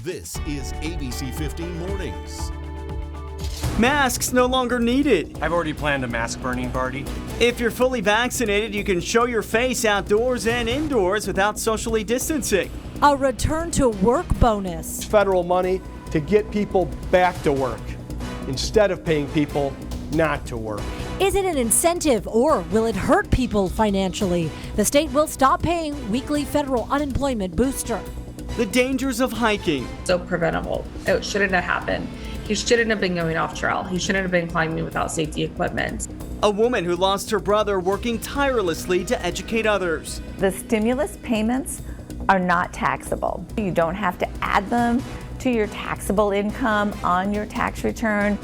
This is ABC15 Mornings. Masks no longer needed. I've already planned a mask burning party. If you're fully vaccinated, you can show your face outdoors and indoors without socially distancing. A return to work bonus. Federal money to get people back to work instead of paying people not to work. Is it an incentive or will it hurt people financially? The state will stop paying weekly federal unemployment booster. The dangers of hiking. So preventable. It shouldn't have happened. He shouldn't have been going off trail. He shouldn't have been climbing without safety equipment. A woman who lost her brother working tirelessly to educate others. The stimulus payments are not taxable. You don't have to add them to your taxable income on your tax return.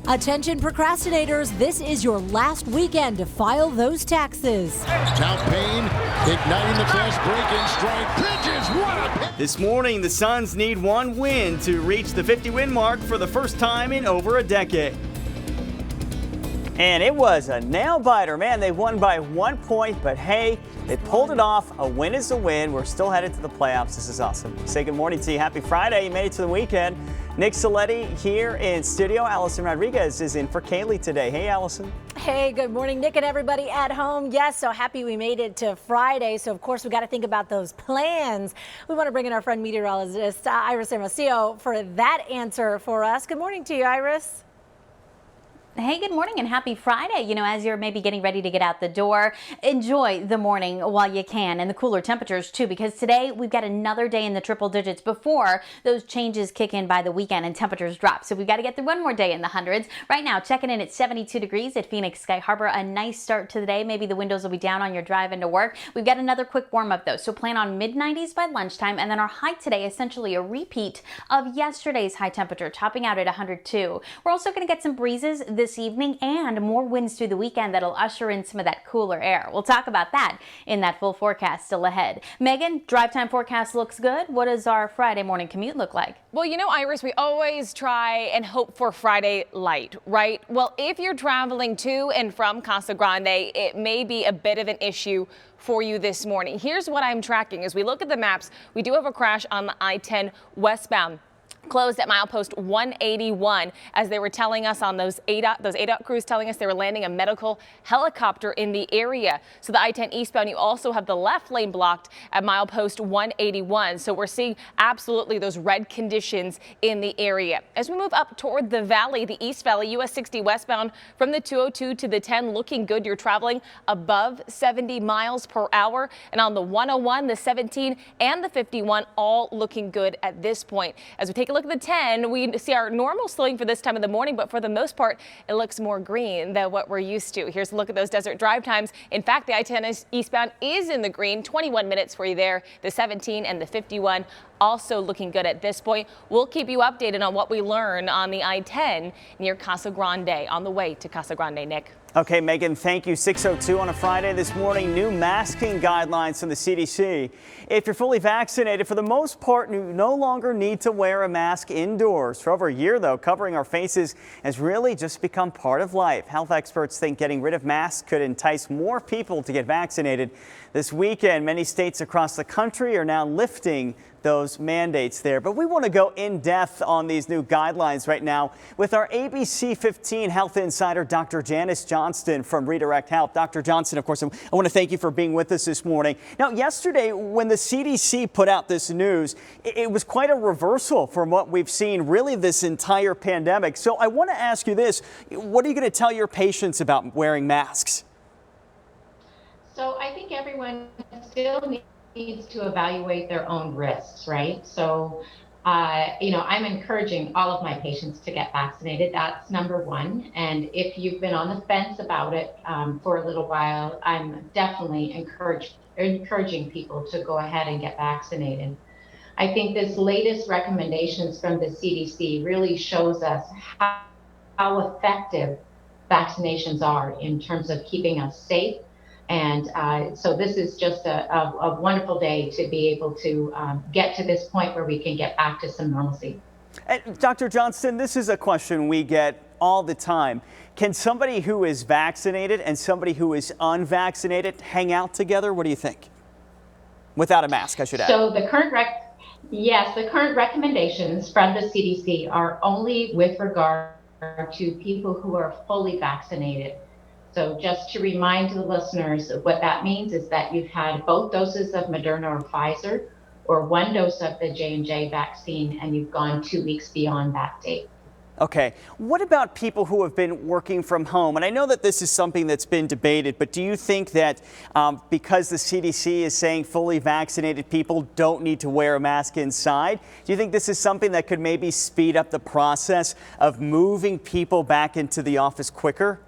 Attention procrastinators, this is your last weekend to file those taxes. Now Payne igniting the fast break-in strike. Pitches, what a pitch! This morning, the Suns need one win to reach the 50-win mark for the first time in over a decade. And it was a nail-biter. Man, they won by 1 point, but hey, they pulled it off. A win is a win. We're still headed to the playoffs. This is awesome. Say good morning to you. Happy Friday. You made it to the weekend. Nick Saletti here in studio. Allison Rodriguez is in for Kaylee today. Hey, Allison. Hey, good morning, Nick and everybody at home. Yes, so happy we made it to Friday. So, of course, we got to think about those plans. We want to bring in our friend meteorologist Iris Hermosillo for that answer for us. Good morning to you, Iris. Hey, good morning and happy Friday. You know, as you're maybe getting ready to get out the door, enjoy the morning while you can and the cooler temperatures too, because today we've got another day in the triple digits before those changes kick in by the weekend and temperatures drop. So we've got to get through one more day in the hundreds. Right now, checking in at 72 degrees at Phoenix Sky Harbor. A nice start to the day. Maybe the windows will be down on your drive into work. We've got another quick warm up though. So plan on mid-90s by lunchtime, and then our high today, essentially a repeat of yesterday's high temperature, topping out at 102. We're also going to get some breezes this evening and more winds through the weekend that'll usher in some of that cooler air. We'll talk about that in that full forecast still ahead. Megan, drive time forecast looks good. What does our Friday morning commute look like? Well, you know, Iris, we always try and hope for Friday light, right? Well, if you're traveling to and from Casa Grande, it may be a bit of an issue for you this morning. Here's what I'm tracking. As we look at the maps, we do have a crash on the I-10 westbound. Closed at milepost 181 as they were telling us on those ADOT crews telling us they were landing a medical helicopter in the area. So the I-10 eastbound, you also have the left lane blocked at milepost 181. So we're seeing absolutely those red conditions in the area. As we move up toward the valley, the East Valley, US 60 westbound from the 202 to the 10 looking good. You're traveling above 70 miles per hour. And on the 101, the 17 and the 51 all looking good at this point. As we take a look at the 10, we see our normal slowing for this time of the morning, but for the most part, it looks more green than what we're used to. Here's a look at those desert drive times. In fact, the I-10 eastbound is in the green, 21 minutes for you there. The 17 and the 51 also looking good at this point. We'll keep you updated on what we learn on the I-10 near Casa Grande on the way to Casa Grande, Nick. Okay, Megan, thank you. 6:02 on a Friday this morning. New masking guidelines from the CDC. If you're fully vaccinated, for the most part, you no longer need to wear a mask indoors. For over a year, though, covering our faces has really just become part of life. Health experts think getting rid of masks could entice more people to get vaccinated. This weekend, many states across the country are now lifting those mandates there. But we want to go in depth on these new guidelines right now with our ABC15 health insider, Dr. Janice Johnston from Redirect Health. Dr. Johnston, of course, I want to thank you for being with us this morning. Now, yesterday, when the CDC put out this news, it was quite a reversal from what we've seen really this entire pandemic. So I want to ask you this. What are you going to tell your patients about wearing masks? So I think everyone still needs to evaluate their own risks, right? So, I'm encouraging all of my patients to get vaccinated. That's number one. And if you've been on the fence about it for a little while, I'm definitely encouraging people to go ahead and get vaccinated. I think this latest recommendations from the CDC really shows us how effective vaccinations are in terms of keeping us safe. And so this is just a wonderful day to be able to get to this point where we can get back to some normalcy. And Dr. Johnston, this is a question we get all the time. Can somebody who is vaccinated and somebody who is unvaccinated hang out together? What do you think? Without a mask, I should add. So the current Yes, the current recommendations from the CDC are only with regard to people who are fully vaccinated. So just to remind the listeners, what that means is that you've had both doses of Moderna or Pfizer, or one dose of the J&J vaccine, and you've gone 2 weeks beyond that date. Okay, what about people who have been working from home? And I know that this is something that's been debated, but do you think that because the CDC is saying fully vaccinated people don't need to wear a mask inside, do you think this is something that could maybe speed up the process of moving people back into the office quicker?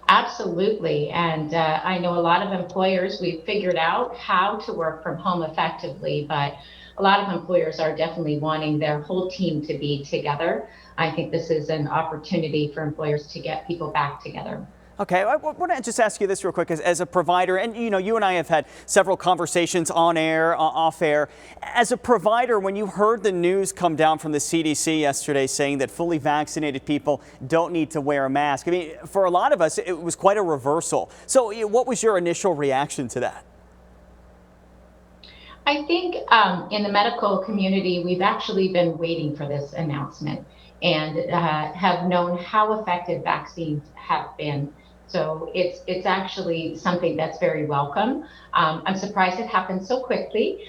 Absolutely. And I know a lot of employers, we've figured out how to work from home effectively, but a lot of employers are definitely wanting their whole team to be together. I think this is an opportunity for employers to get people back together. Okay, I want to just ask you this real quick as a provider, and you and I have had several conversations on air, off air. As a provider, when you heard the news come down from the CDC yesterday saying that fully vaccinated people don't need to wear a mask, I mean, for a lot of us, it was quite a reversal. So what was your initial reaction to that? I think in the medical community, we've actually been waiting for this announcement and have known how effective vaccines have been. So it's actually something that's very welcome. I'm surprised it happened so quickly,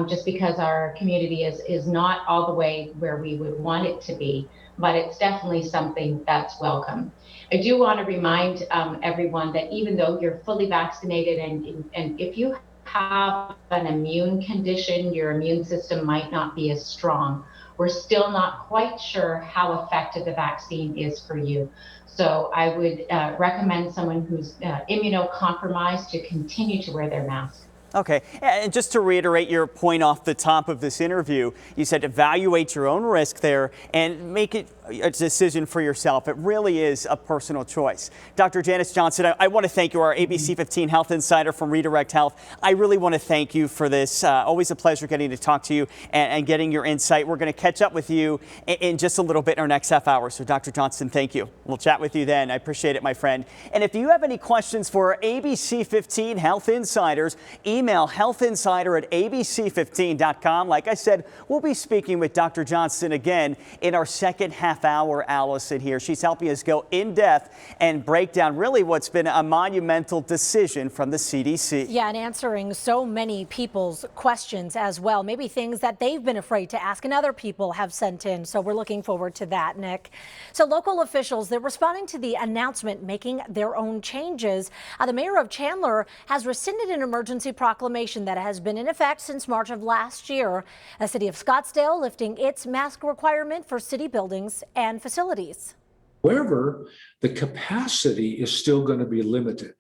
just because our community is not all the way where we would want it to be, but it's definitely something that's welcome. I do want to remind everyone that even though you're fully vaccinated and if you have an immune condition, your immune system might not be as strong. We're still not quite sure how effective the vaccine is for you. So I would recommend someone who's immunocompromised to continue to wear their mask. Okay, and just to reiterate your point off the top of this interview, you said evaluate your own risk there and make it a decision for yourself. It really is a personal choice. Dr. Janice Johnson, I want to thank you, our ABC15 Health Insider from Redirect Health. I really want to thank you for this. Always a pleasure getting to talk to you and getting your insight. We're going to catch up with you in just a little bit in our next half hour. So Dr. Johnson, thank you. We'll chat with you then. I appreciate it, my friend. And if you have any questions for our ABC15 Health Insiders, email healthinsider@abc15.com. Like I said, we'll be speaking with Dr. Johnson again in our second half hour. Allison here. She's helping us go in depth and break down really what's been a monumental decision from the CDC. Yeah, and answering so many people's questions as well. Maybe things that they've been afraid to ask and other people have sent in. So we're looking forward to that, Nick. So local officials, they're responding to the announcement, making their own changes. The mayor of Chandler has rescinded an emergency proclamation that has been in effect since March of last year. The city of Scottsdale lifting its mask requirement for city buildings and facilities. However, the capacity is still going to be limited.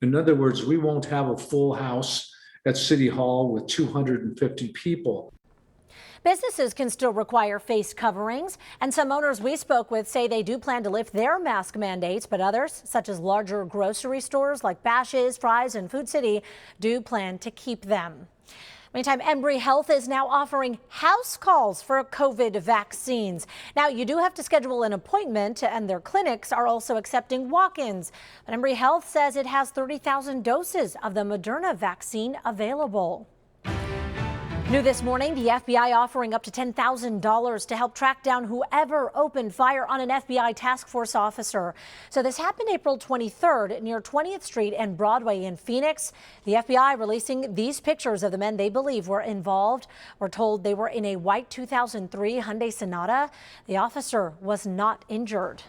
In other words, we won't have a full house at City Hall with 250 people. Businesses can still require face coverings, and some owners we spoke with say they do plan to lift their mask mandates, but others, such as larger grocery stores like Bash's, Fry's, and Food City, do plan to keep them. Meantime, Embry Health is now offering house calls for COVID vaccines. Now, you do have to schedule an appointment, and their clinics are also accepting walk-ins. But Embry Health says it has 30,000 doses of the Moderna vaccine available. New this morning, the FBI offering up to $10,000 to help track down whoever opened fire on an FBI task force officer. So this happened April 23rd near 20th Street and Broadway in Phoenix. The FBI releasing these pictures of the men they believe were involved. We're told they were in a white 2003 Hyundai Sonata. The officer was not injured.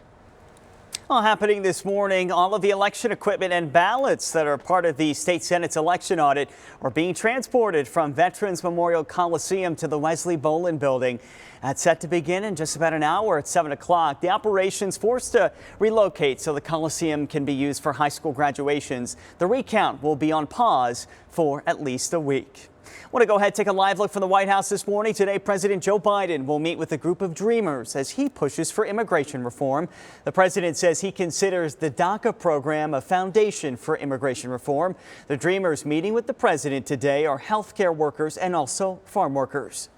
Well, happening this morning, all of the election equipment and ballots that are part of the state Senate's election audit are being transported from Veterans Memorial Coliseum to the Wesley Bolin building. That's set to begin in just about an hour at 7 o'clock. The operation's forced to relocate so the Coliseum can be used for high school graduations. The recount will be on pause for at least a week. I want to go ahead and take a live look from the White House this morning. Today, President Joe Biden will meet with a group of dreamers as he pushes for immigration reform. The president says he considers the DACA program a foundation for immigration reform. The dreamers meeting with the president today are healthcare workers and also farm workers.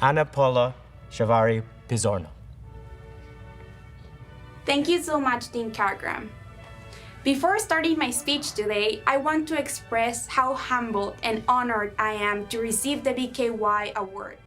Ana Paula Chavari Pizorno. Thank you so much, Dean Cargram. Before starting my speech today, I want to express how humbled and honored I am to receive the BKY award.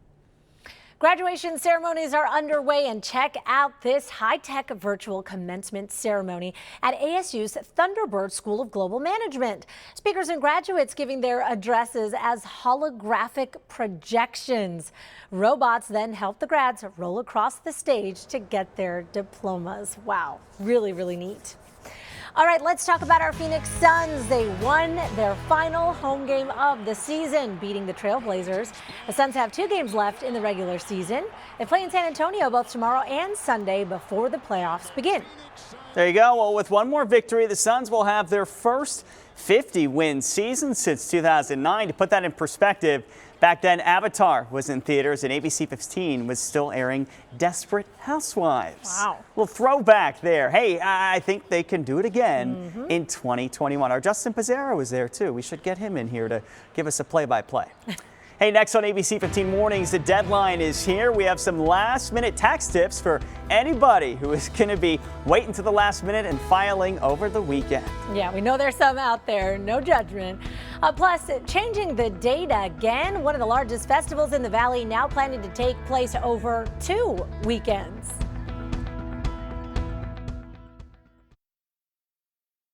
Graduation ceremonies are underway, and check out this high-tech virtual commencement ceremony at ASU's Thunderbird School of Global Management. Speakers and graduates giving their addresses as holographic projections. Robots then help the grads roll across the stage to get their diplomas. Wow, really, really neat. All right, let's talk about our Phoenix Suns. They won their final home game of the season, beating the Trailblazers. The Suns have 2 games left in the regular season. They play in San Antonio both tomorrow and Sunday before the playoffs begin. There you go. Well, with one more victory, the Suns will have their first 50-win season since 2009. To put that in perspective, back then Avatar was in theaters and ABC15 was still airing Desperate Housewives. Wow. Well, throwback there. Hey, I think they can do it again in 2021. Our Justin Pizzaro was there too. We should get him in here to give us a play-by-play. Hey, next on ABC 15 Mornings, the deadline is here. We have some last-minute tax tips for anybody who is going to be waiting to the last minute and filing over the weekend. Yeah, we know there's some out there, no judgment. Plus, changing the date again. One of the largest festivals in the Valley now planning to take place over 2 weekends.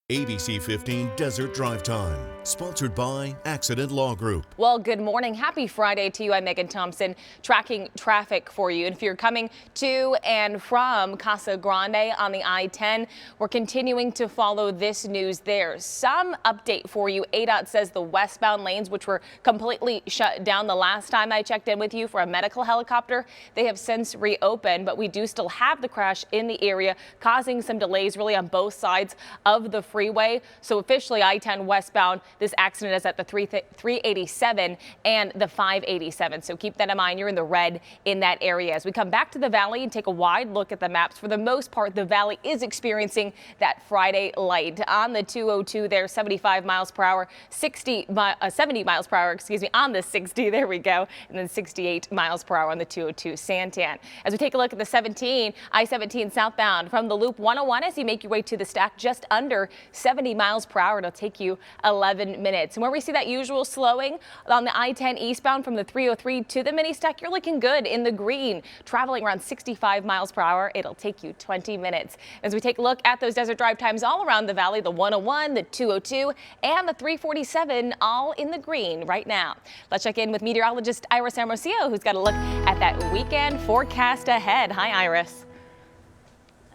ABC 15 Desert Drive Time, sponsored by Accident Law Group. Well, good morning. Happy Friday to you. I'm Megan Thompson, tracking traffic for you. And if you're coming to and from Casa Grande on the I-10, we're continuing to follow this news there. Some update for you. ADOT says the westbound lanes, which were completely shut down the last time I checked in with you for a medical helicopter, they have since reopened, but we do still have the crash in the area, causing some delays really on both sides of the freeway. So officially I-10 westbound, this accident is at the 387 and the 587. So keep that in mind. You're in the red in that area. As we come back to the valley and take a wide look at the maps, for the most part, the valley is experiencing that Friday light. On the 202 there, 75 miles per hour, 70 miles per hour, excuse me, on the 60, there we go, and then 68 miles per hour on the 202 Santan. As we take a look at the 17, I-17 southbound from the Loop 101 as you make your way to the stack, just under 70 miles per hour. It'll take you 11 minutes. And where we see that usual slowing on the I-10 eastbound from the 303 to the mini stack, you're looking good in the green, traveling around 65 miles per hour. It'll take you 20 minutes. As we take a look at those desert drive times all around the valley, the 101, the 202, and the 347, all in the green right now. Let's check in with meteorologist Iris Hermosillo, who's got a look at that weekend forecast ahead. Hi, Iris.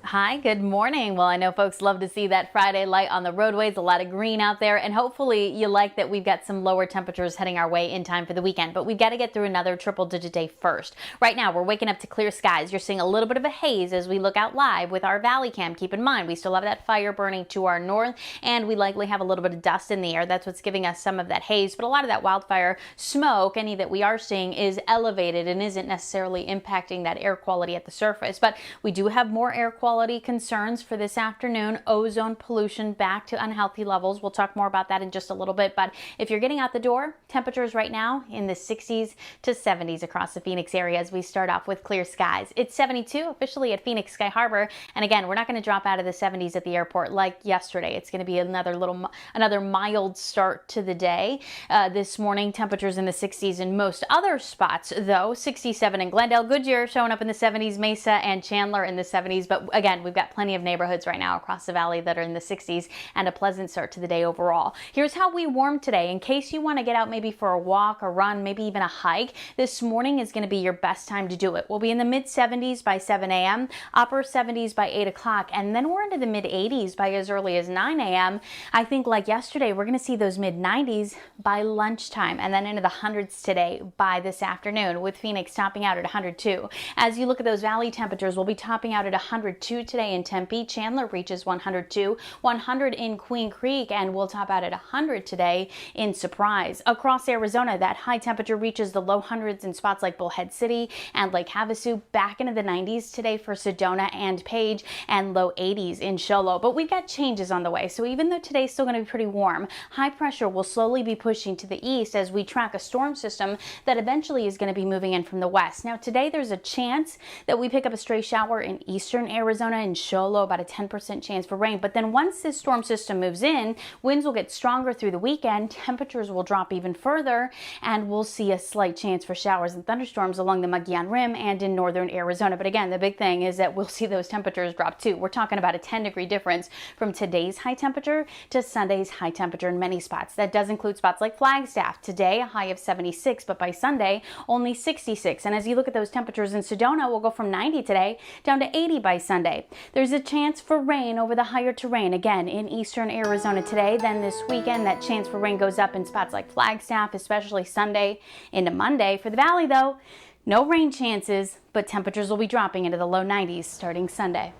Hi, good morning. Well, I know folks love to see that Friday light on the roadways, a lot of green out there, and hopefully you like that we've got some lower temperatures heading our way in time for the weekend, but we've got to get through another triple-digit day first. Right now, we're waking up to clear skies. You're seeing a little bit of a haze as we look out live with our valley cam. Keep in mind, we still have that fire burning to our north, and we likely have a little bit of dust in the air. That's what's giving us some of that haze, but a lot of that wildfire smoke, any that we are seeing, is elevated and isn't necessarily impacting that air quality at the surface. But we do have more air quality concerns for this afternoon. Ozone pollution back to unhealthy levels. We'll talk more about that in just a little bit, but if you're getting out the door, temperatures right now in the 60s to 70s across the Phoenix area as we start off with clear skies. It's 72 officially at Phoenix Sky Harbor, and again, we're not going to drop out of the 70s at the airport like yesterday. It's going to be another mild start to the day. This morning, temperatures in the 60s in most other spots, though. 67 in Glendale, Goodyear showing up in the 70s, Mesa and Chandler in the 70s, but again, we've got plenty of neighborhoods right now across the valley that are in the 60s and a pleasant start to the day overall. Here's how we warm today. In case you want to get out maybe for a walk, a run, maybe even a hike, this morning is going to be your best time to do it. We'll be in the mid 70s by 7 a.m., upper 70s by 8 o'clock, and then we're into the mid 80s by as early as 9 a.m. I think like yesterday, we're going to see those mid 90s by lunchtime and then into the hundreds today by this afternoon, with Phoenix topping out at 102. As you look at those valley temperatures, we'll be topping out at 102 today in Tempe. Chandler reaches 102, 100 in Queen Creek, and we'll top out at 100 today in Surprise. Across Arizona, that high temperature reaches the low hundreds in spots like Bullhead City and Lake Havasu, back into the 90s today for Sedona and Page, and low 80s in Show Low. But we've got changes on the way, so even though today's still going to be pretty warm, high pressure will slowly be pushing to the east as we track a storm system that eventually is going to be moving in from the west. Now today there's a chance that we pick up a stray shower in eastern Arizona Arizona and Sholo, about a 10% chance for rain. But then once this storm system moves in, winds will get stronger through the weekend, temperatures will drop even further, and we'll see a slight chance for showers and thunderstorms along the Mogollon Rim and in northern Arizona. But again, the big thing is that we'll see those temperatures drop too. We're talking about a 10-degree difference from today's high temperature to Sunday's high temperature in many spots. That does include spots like Flagstaff. Today, a high of 76, but by Sunday, only 66. And as you look at those temperatures in Sedona, we'll go from 90 today down to 80 by Sunday. There's a chance for rain over the higher terrain again in eastern Arizona today. Then this weekend, that chance for rain goes up in spots like Flagstaff, especially Sunday into Monday. For the valley, though, no rain chances, but temperatures will be dropping into the low 90s starting Sunday.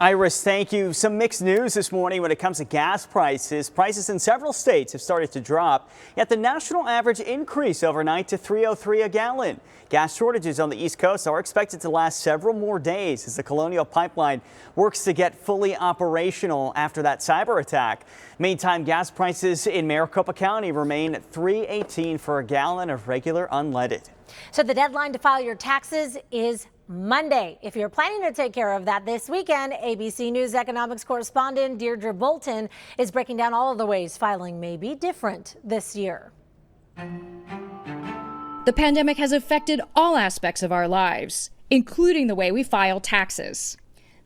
Iris, thank you. Some mixed news this morning when it comes to gas prices. Prices in several states have started to drop, yet the national average increased overnight to $3.03 a gallon. Gas shortages on the East Coast are expected to last several more days as the Colonial Pipeline works to get fully operational after that cyber attack. Meantime, gas prices in Maricopa County remain at $3.18 for a gallon of regular unleaded. So the deadline to file your taxes is Monday. If you're planning to take care of that this weekend, ABC News economics correspondent Deirdre Bolton is breaking down all of the ways filing may be different this year. The pandemic has affected all aspects of our lives, including the way we file taxes.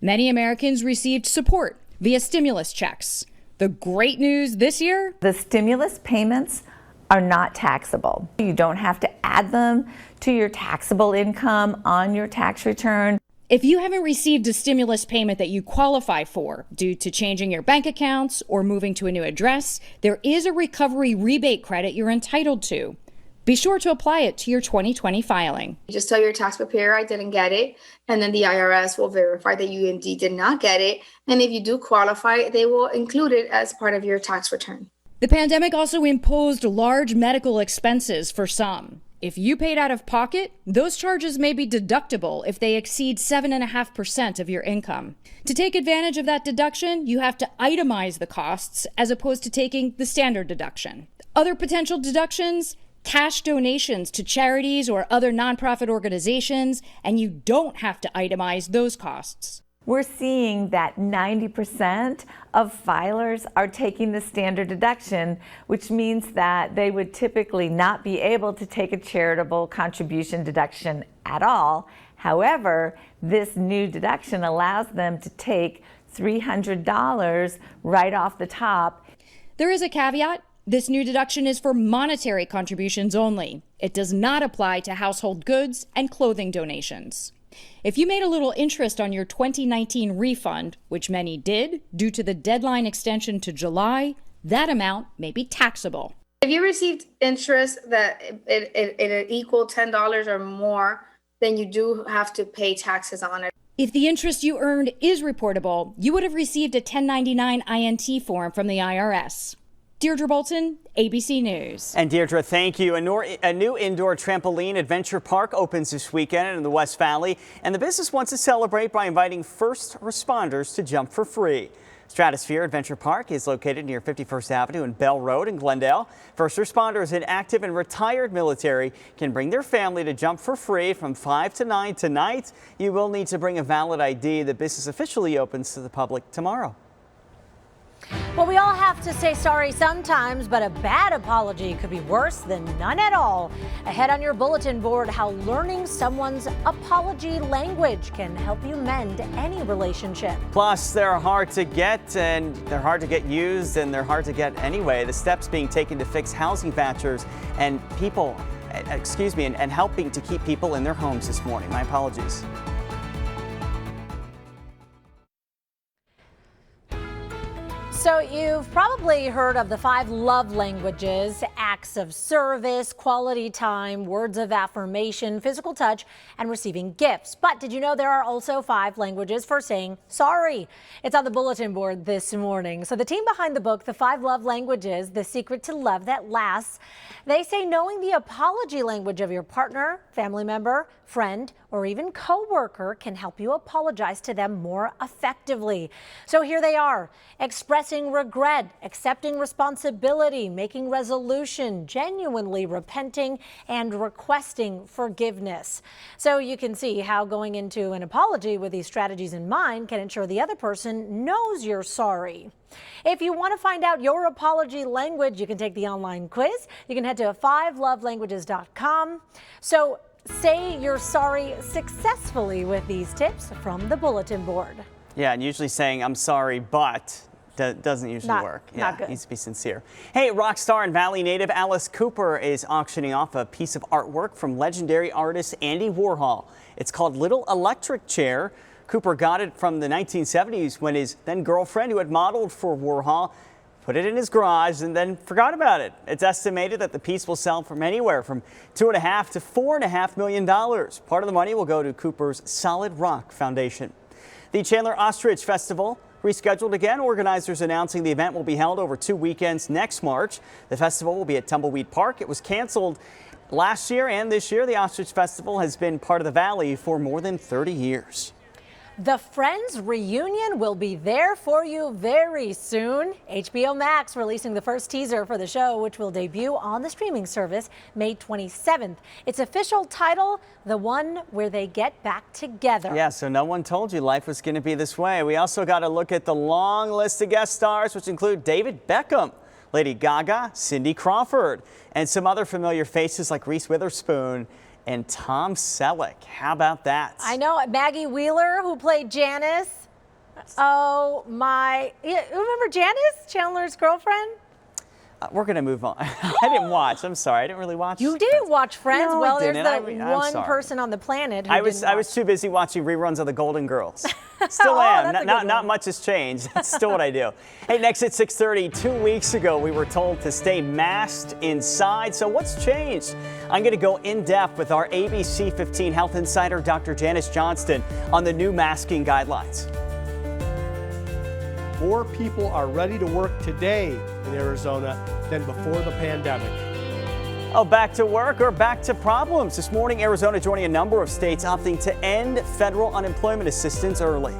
Many Americans received support via stimulus checks. The great news this year? The stimulus payments are not taxable. You don't have to add them to your taxable income on your tax return. If you haven't received a stimulus payment that you qualify for due to changing your bank accounts or moving to a new address, there is a recovery rebate credit you're entitled to. Be sure to apply it to your 2020 filing. You just tell your tax preparer I didn't get it, and then the IRS will verify that you indeed did not get it. And if you do qualify, they will include it as part of your tax return. The pandemic also imposed large medical expenses for some. If you paid out of pocket, those charges may be deductible if they exceed 7.5% of your income. To take advantage of that deduction, you have to itemize the costs as opposed to taking the standard deduction. Other potential deductions: cash donations to charities or other nonprofit organizations, and you don't have to itemize those costs. We're seeing that 90% of filers are taking the standard deduction, which means that they would typically not be able to take a charitable contribution deduction at all. However, this new deduction allows them to take $300 right off the top. There is a caveat. This new deduction is for monetary contributions only. It does not apply to household goods and clothing donations. If you made a little interest on your 2019 refund, which many did, due to the deadline extension to July, that amount may be taxable. If you received interest that it equal $10 or more, then you do have to pay taxes on it. If the interest you earned is reportable, you would have received a 1099 INT form from the IRS. Deirdre Bolton, ABC News. And Deirdre, thank you. A new indoor trampoline adventure park opens this weekend in the West Valley, and the business wants to celebrate by inviting first responders to jump for free. Stratosphere Adventure Park is located near 51st Avenue and Bell Road in Glendale. First responders and active and retired military can bring their family to jump for free from 5 to 9 tonight. You will need to bring a valid ID. The business officially opens to the public tomorrow. Well, we all have to say sorry sometimes, but a bad apology could be worse than none at all. Ahead on your bulletin board, how learning someone's apology language can help you mend any relationship. Plus, they're hard to get, and they're hard to get used, and they're hard to get anyway. The steps being taken to fix housing vouchers and and helping to keep people in their homes this morning. My apologies. So you've probably heard of the 5 love languages: acts of service, quality time, words of affirmation, physical touch, and receiving gifts. But did you know there are also 5 languages for saying sorry? It's on the bulletin board this morning. So the team behind the book, The 5 Love Languages, The Secret to Love That Lasts, they say knowing the apology language of your partner, family member, friend, or even coworker can help you apologize to them more effectively. So here they are: expressing expressing regret, accepting responsibility, making resolution, genuinely repenting, and requesting forgiveness. So you can see how going into an apology with these strategies in mind can ensure the other person knows you're sorry. If you want to find out your apology language, you can take the online quiz. You can head to 5lovelanguages.com. So say you're sorry successfully with these tips from the bulletin board. Yeah, and usually saying I'm sorry, but doesn't usually work. Yeah, not good. Needs to be sincere. Hey, rock star and Valley native Alice Cooper is auctioning off a piece of artwork from legendary artist Andy Warhol. It's called Little Electric Chair. Cooper got it from the 1970s when his then girlfriend, who had modeled for Warhol, put it in his garage and then forgot about it. It's estimated that the piece will sell from anywhere from $2.5 to $4.5 million. Part of the money will go to Cooper's Solid Rock Foundation. The Chandler Ostrich Festival rescheduled again. Organizers announcing the event will be held over 2 weekends next March. The festival will be at Tumbleweed Park. It was canceled last year and this year. The Ostrich Festival has been part of the Valley for more than 30 years. The Friends reunion will be there for you very soon. HBO Max releasing the first teaser for the show, which will debut on the streaming service May 27th. Its official title, The One Where They Get Back Together. Yeah, so no one told you life was going to be this way. We also got to look at the long list of guest stars, which include David Beckham, Lady Gaga, Cindy Crawford, and some other familiar faces like Reese Witherspoon and Tom Selleck. How about that? I know. Maggie Wheeler, who played Janice. Oh my, remember Janice, Chandler's girlfriend? We're going to move on. I didn't watch. I'm sorry. I didn't really watch. You didn't watch Friends? No, well, I there's didn't. the one person on the planet who I was too busy watching reruns of The Golden Girls. Still am. Not much has changed. That's still what I do. Hey, next at 6:30, 2 weeks ago, we were told to stay masked inside. So what's changed? I'm going to go in depth with our ABC15 health insider, Dr. Janice Johnston, on the new masking guidelines. More people are ready to work today in Arizona than before the pandemic. Oh, back to work or back to problems? This morning, Arizona joining a number of states opting to end federal unemployment assistance early.